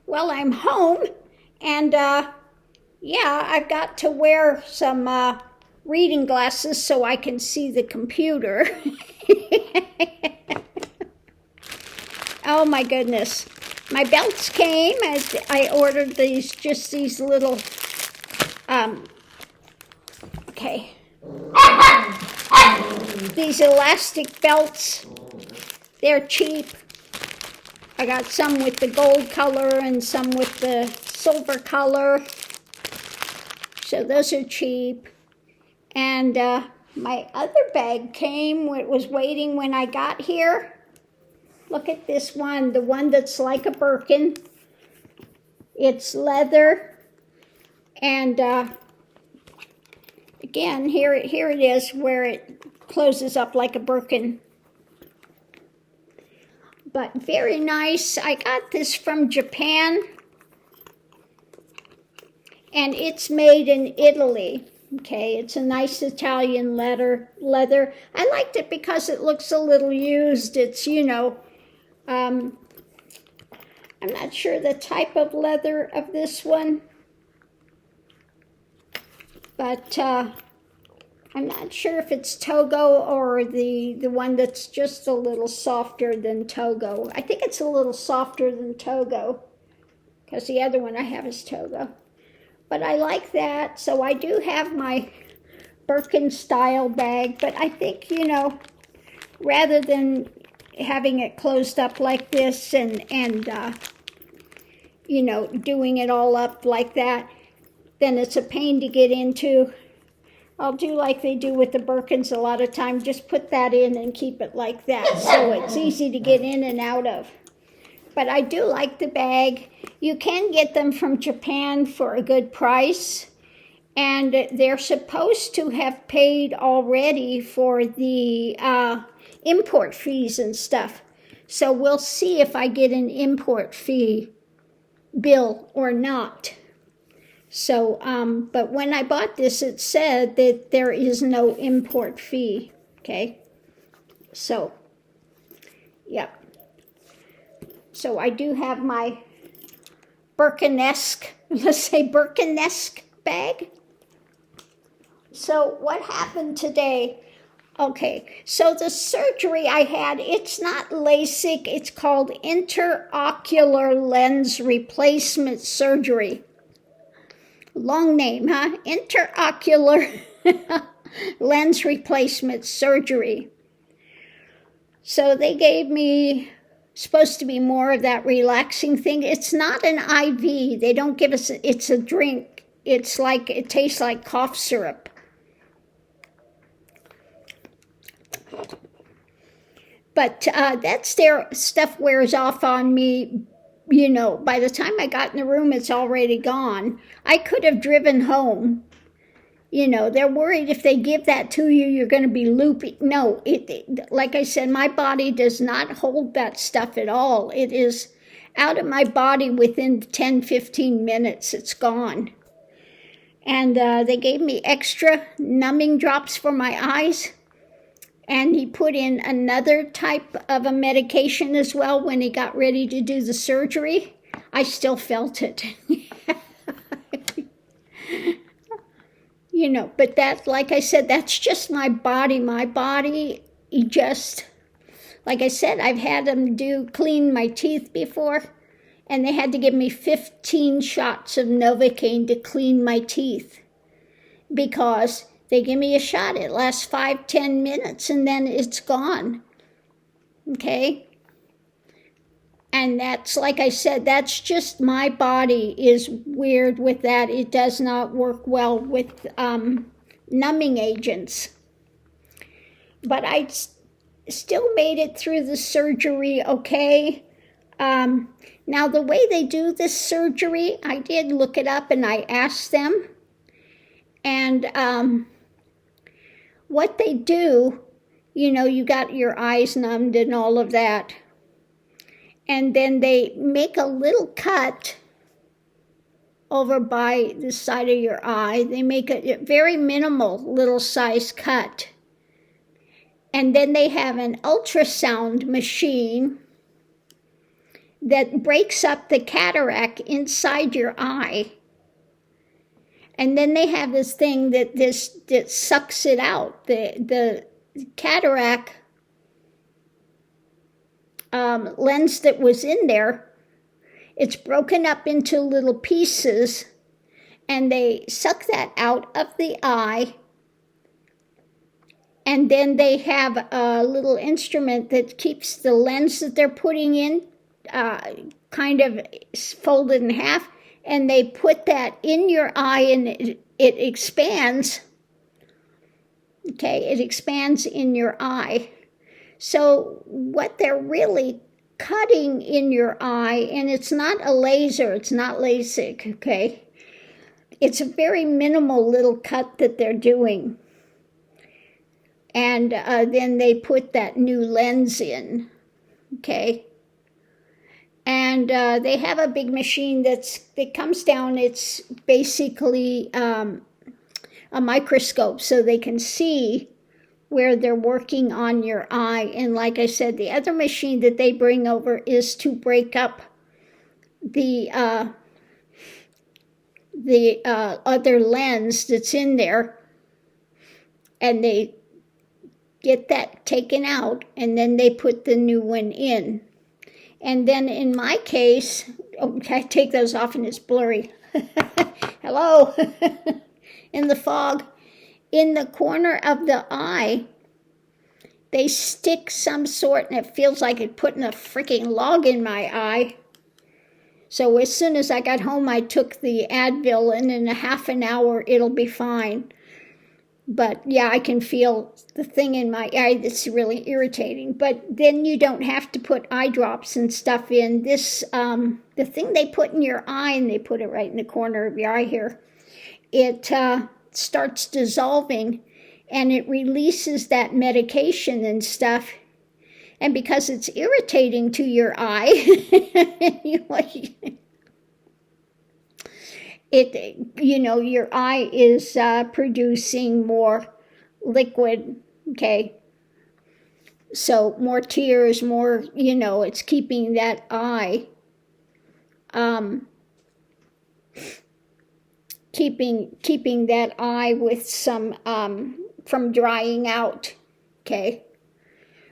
Well, I'm home, and yeah, I've got to wear some reading glasses so I can see the computer. Oh my goodness. My belts came as I ordered these little, okay, these elastic belts. They're cheap. I got some with the gold color and some with the silver color. So those are cheap. And my other bag came, it was waiting when I got here. Look at this one, the one that's like a Birkin. It's leather. And again, here it is where it closes up like a Birkin. But very nice. I got this from Japan, and it's made in Italy. Okay, it's a nice Italian leather. I liked it because it looks a little used. It's, you know, I'm not sure the type of leather of this one, but I'm not sure if it's Togo or the one that's just a little softer than Togo. I think it's a little softer than Togo, because the other one I have is Togo. But I like that, so I do have my Birkin style bag, but I think, you know, rather than having it closed up like this and you know, doing it all up like that, then it's a pain to get into. I'll do like they do with the Birkins a lot of time, just put that in and keep it like that, so it's easy to get in and out of. But I do like the bag. You can get them from Japan for a good price, and they're supposed to have paid already for the import fees and stuff. So we'll see if I get an import fee bill or not. So, but when I bought this, it said that there is no import fee, okay? So, yep. So I do have my Birkinesque, let's say Birkinesque bag. So what happened today? Okay, so the surgery I had, it's not LASIK, it's called intraocular lens replacement surgery. Long name, huh? Intraocular lens replacement surgery. So they gave me, supposed to be more of that relaxing thing. It's not an IV. They don't give us, it's a drink. It's like, it tastes like cough syrup. But that's their stuff wears off on me. You know, by the time I got in the room, it's already gone. I could have driven home. You know, they're worried if they give that to you, you're going to be loopy. No, like I said, my body does not hold that stuff at all. It is out of my body within 10, 15 minutes. It's gone. And they gave me extra numbing drops for my eyes. And he put in another type of a medication as well when he got ready to do the surgery. I still felt it. You know, but that, like I said, that's just my body. My body, just, like I said, I've had them clean my teeth before, and they had to give me 15 shots of Novocaine to clean my teeth because they give me a shot. It lasts 5-10 minutes, and then it's gone. Okay? And that's, like I said, that's just my body is weird with that. It does not work well with numbing agents. But I still made it through the surgery okay. Now, the way they do this surgery, I did look it up, and I asked them. And what they do, you know, you got your eyes numbed and all of that. And then they make a little cut over by the side of your eye. They make a very minimal little size cut. And then they have an ultrasound machine. that breaks up the cataract inside your eye. And then they have this thing that sucks it out. The cataract lens that was in there, it's broken up into little pieces, and they suck that out of the eye. And then they have a little instrument that keeps the lens that they're putting in kind of folded in half, and they put that in your eye, and it expands. Okay, it expands in your eye. So what they're really cutting in your eye, and it's not a laser, it's not LASIK, okay? It's a very minimal little cut that they're doing. And then they put that new lens in, okay? And they have a big machine that comes down. It's basically a microscope, so they can see where they're working on your eye. And like I said, the other machine that they bring over is to break up the other lens that's in there, and they get that taken out, and then they put the new one in. And then in my case, I take those off and it's blurry. Hello. In the fog. In the corner of the eye, they stick some sort, and it feels like it putting a freaking log in my eye. So as soon as I got home, I took the Advil, and in a half an hour, it'll be fine. But yeah, I can feel the thing in my eye that's really irritating. But then you don't have to put eye drops and stuff in. This, the thing they put in your eye, and they put it right in the corner of your eye here, it starts dissolving, and it releases that medication and stuff. And because it's irritating to your eye, your eye is producing more liquid, okay? So more tears, more, it's keeping that eye, keeping that eye with some, from drying out, okay?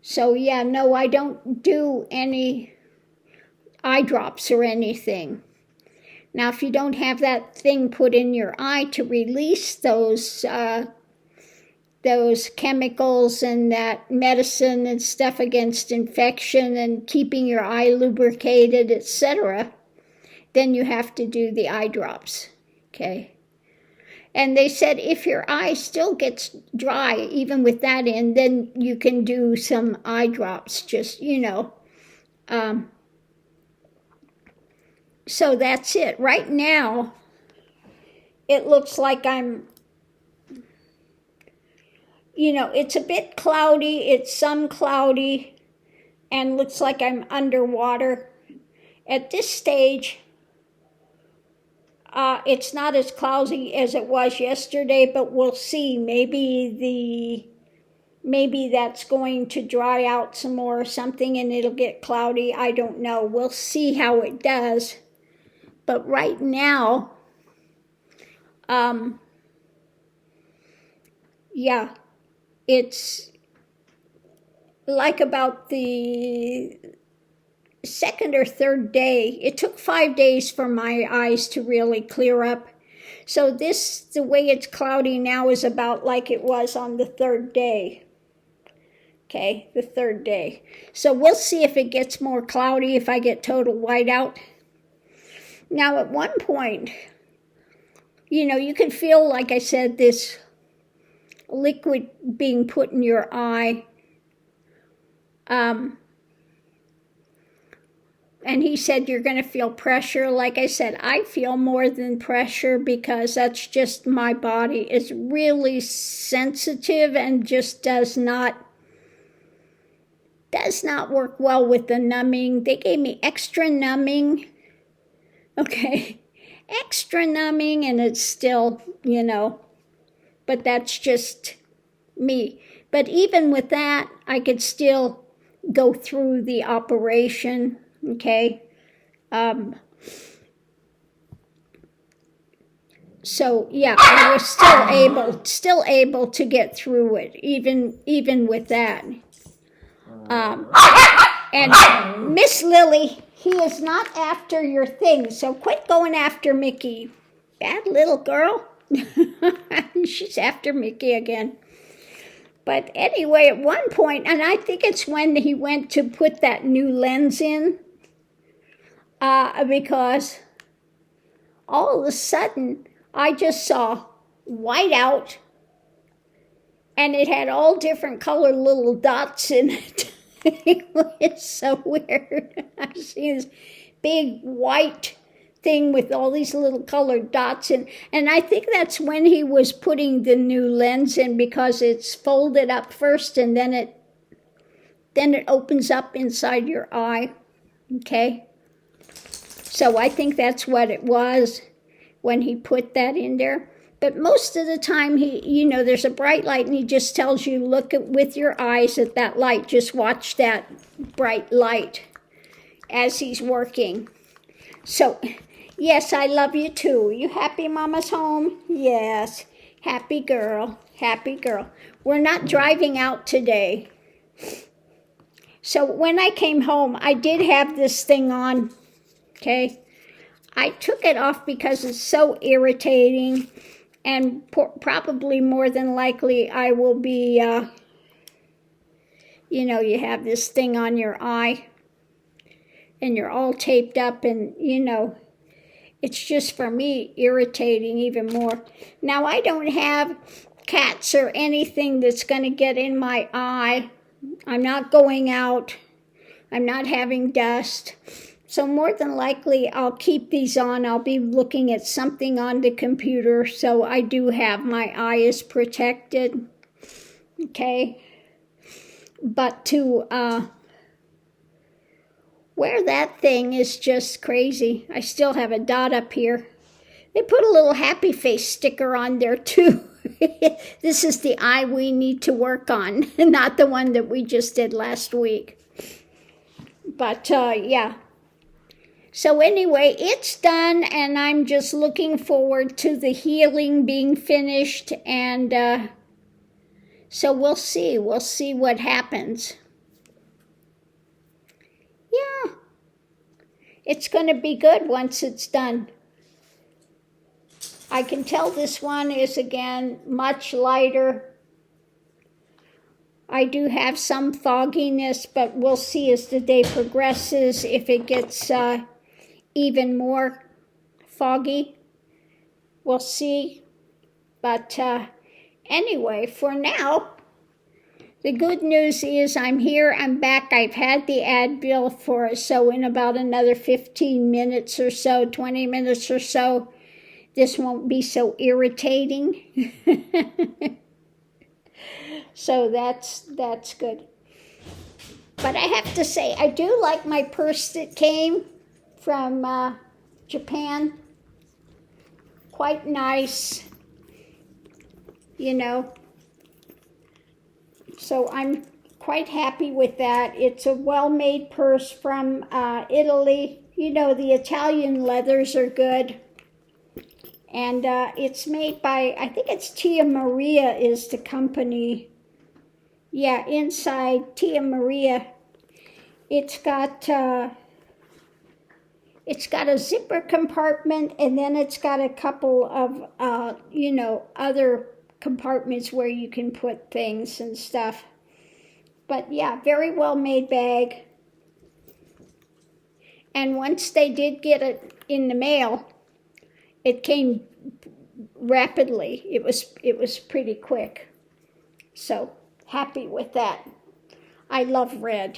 So yeah, no, I don't do any eye drops or anything. Now, if you don't have that thing put in your eye to release those chemicals and that medicine and stuff against infection and keeping your eye lubricated, etc., then you have to do the eye drops, okay? And they said if your eye still gets dry, even with that in, then you can do some eye drops, just, So that's it. Right now, it looks like I'm, it's a bit cloudy, it's some cloudy, and looks like I'm underwater. At this stage, it's not as cloudy as it was yesterday, but we'll see. Maybe that's going to dry out some more or something, and it'll get cloudy. I don't know. We'll see how it does. But right now, it's like about the second or third day. It took 5 days for my eyes to really clear up. So the way it's cloudy now is about like it was on the third day. Okay, the third day. So we'll see if it gets more cloudy, if I get total whiteout. Now, at one point, you can feel, like I said, this liquid being put in your eye. And he said you're going to feel pressure. Like I said, I feel more than pressure because that's just my body. It's really sensitive and just does not work well with the numbing. They gave me extra numbing. Okay, extra numbing, and it's still, but that's just me. But even with that, I could still go through the operation, okay? So yeah, I was still able to get through it, even with that. And Miss Lily, he is not after your thing, so quit going after Mickey. Bad little girl. She's after Mickey again. But anyway, at one point, and I think it's when he went to put that new lens in, because all of a sudden, I just saw white out, and it had all different colored little dots in it. It was so weird. I see this big white thing with all these little colored dots in, and I think that's when he was putting the new lens in, because it's folded up first and then it opens up inside your eye. Okay? So I think that's what it was when he put that in there. But most of the time, there's a bright light, and he just tells you, look with your eyes at that light. Just watch that bright light as he's working. So, yes, I love you too. You happy Mama's home? Yes. Happy girl. Happy girl. We're not driving out today. So when I came home, I did have this thing on, okay? I took it off because it's so irritating. And probably more than likely I will be, you have this thing on your eye and you're all taped up, and, it's just, for me, irritating even more. Now, I don't have cats or anything that's going to get in my eye. I'm not going out. I'm not having dust. So more than likely, I'll keep these on. I'll be looking at something on the computer, so I do have my eye is protected. Okay? But to wear that thing is just crazy. I still have a dot up here. They put a little happy face sticker on there, too. This is the eye we need to work on, not the one that we just did last week. But, yeah. So anyway, it's done, and I'm just looking forward to the healing being finished, and so we'll see what happens. Yeah, it's going to be good once it's done. I can tell this one is, again, much lighter. I do have some fogginess, but we'll see as the day progresses if it gets even more foggy. We'll see. But anyway, for now, the good news is I'm here, I'm back. I've had the Advil so in about another 15 minutes or so, 20 minutes or so, this won't be so irritating. So that's good. But I have to say, I do like my purse that came from Japan. Quite nice, So I'm quite happy with that. It's a well-made purse from Italy. The Italian leathers are good. And it's made by, I think it's Tia Maria is the company. Yeah, inside Tia Maria, it's got a zipper compartment, and then it's got a couple of, other compartments where you can put things and stuff. But yeah, very well made bag. And once they did get it in the mail, it came rapidly. It was pretty quick. So happy with that. I love red.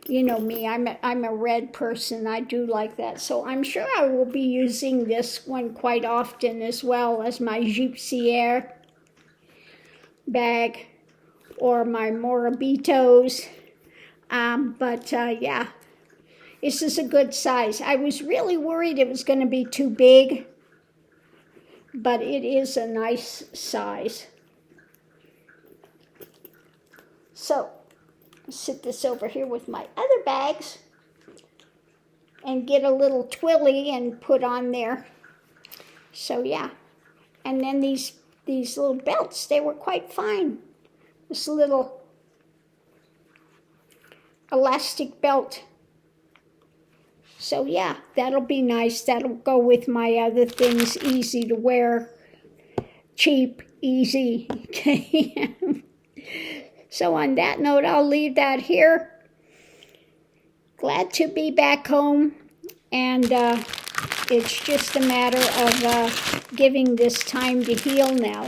You know me, I'm a red person. I do like that. So I'm sure I will be using this one quite often, as well as my Gypsier bag or my Morabitos. Yeah, this is a good size. I was really worried it was going to be too big, but it is a nice size. So, I'll sit this over here with my other bags. and get a little twilly and put on there. So yeah, and then these little belts, they were quite fine. This little elastic belt. So yeah, that'll be nice. That'll go with my other things. Easy to wear, cheap, easy. So on that note, I'll leave that here. Glad to be back home, and it's just a matter of giving this time to heal now.